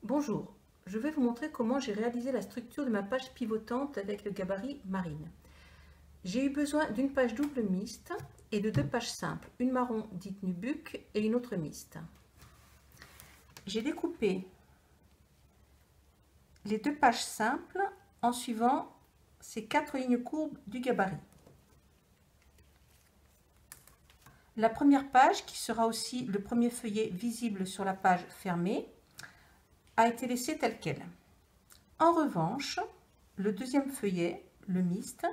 Bonjour, je vais vous montrer comment j'ai réalisé la structure de ma page pivotante avec le gabarit Marine. J'ai eu besoin d'une page double mixte et de deux pages simples, une marron dite nubuck et une autre mixte. J'ai découpé les deux pages simples en suivant ces 4 lignes courbes du gabarit. La première page, qui sera aussi le premier feuillet visible sur la page fermée, a été laissée telle qu'elle. En revanche, le deuxième feuillet, le mixte,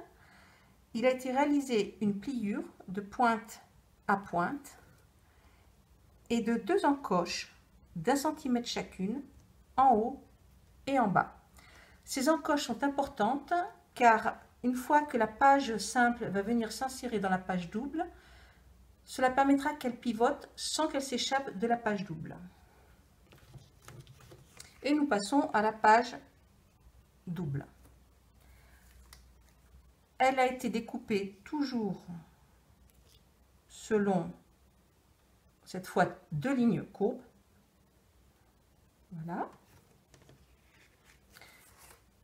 il a été réalisé une pliure de pointe à pointe et de 2 encoches d'1 cm chacune, en haut et en bas. Ces encoches sont importantes car une fois que la page simple va venir s'insérer dans la page double, cela permettra qu'elle pivote sans qu'elle s'échappe de la page double. Et nous passons à la page double. Elle a été découpée toujours selon, cette fois, 2 lignes courbes. Voilà.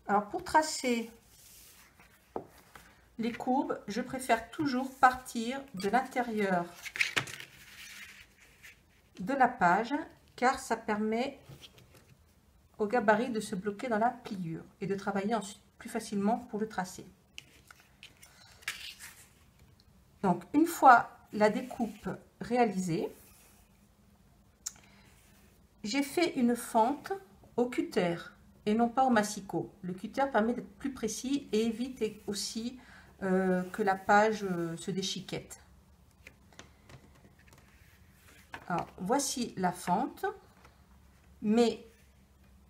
Alors pour tracer les courbes, je préfère toujours partir de l'intérieur de la page car ça permet au gabarit de se bloquer dans la pliure et de travailler ensuite plus facilement pour le tracer. Donc une fois la découpe réalisée, j'ai fait une fente au cutter et non pas au massicot. Le cutter permet d'être plus précis et évite aussi que la page se déchiquette. Alors, voici la fente, mais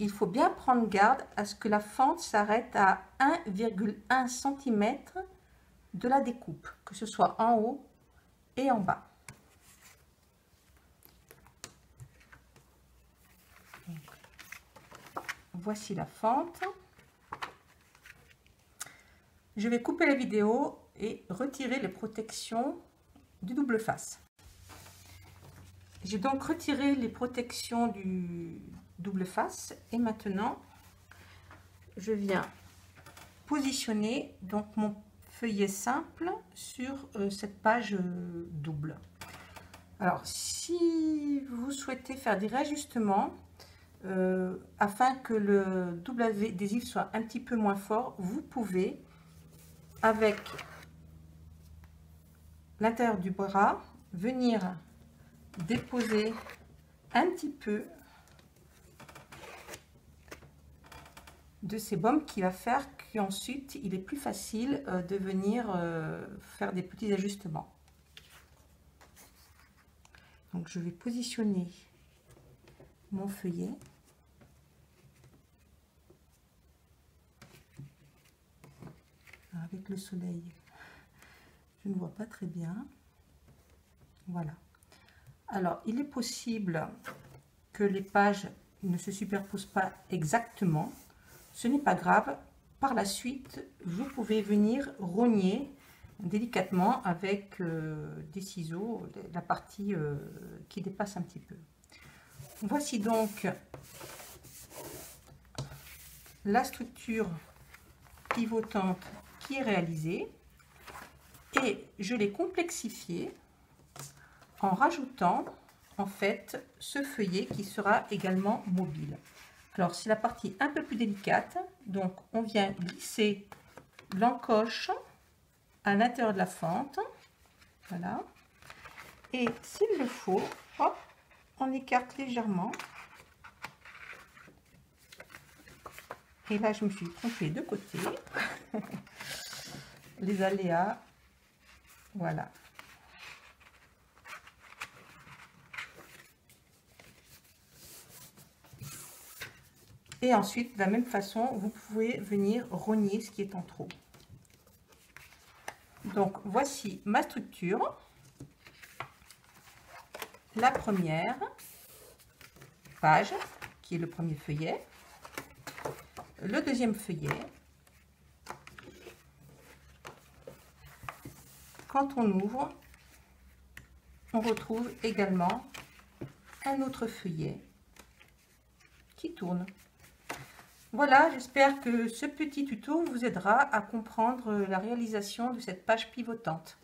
il faut bien prendre garde à ce que la fente s'arrête à 1,1 cm de la découpe, que ce soit en haut et en bas. Donc, voici la fente. Je vais couper la vidéo et retirer les protections du double face. J'ai donc retiré les protections du double face et maintenant je viens positionner donc mon feuillet simple sur cette page double. Alors si vous souhaitez faire des réajustements afin que le double adhésif soit un petit peu moins fort, vous pouvez avec l'intérieur du bras venir déposer un petit peu de sébum qui va faire qu'ensuite il est plus facile de venir faire des petits ajustements. Donc je vais positionner mon feuillet. Avec le soleil, je ne vois pas très bien. Voilà. Alors, il est possible que les pages ne se superposent pas exactement. Ce n'est pas grave. Par la suite, vous pouvez venir rogner délicatement avec des ciseaux la partie qui dépasse un petit peu. Voici donc la structure pivotante qui est réalisée et je l'ai complexifiée en rajoutant en fait ce feuillet qui sera également mobile. Alors c'est la partie un peu plus délicate, donc on vient glisser l'encoche à l'intérieur de la fente, voilà, et s'il le faut, hop, on écarte légèrement. Et là je me suis trompée de côté, les aléas, voilà. Et ensuite, de la même façon, vous pouvez venir rogner ce qui est en trop. Donc, voici ma structure. La première page, qui est le premier feuillet. Le deuxième feuillet. Quand on ouvre, on retrouve également un autre feuillet qui tourne. Voilà, j'espère que ce petit tuto vous aidera à comprendre la réalisation de cette page pivotante.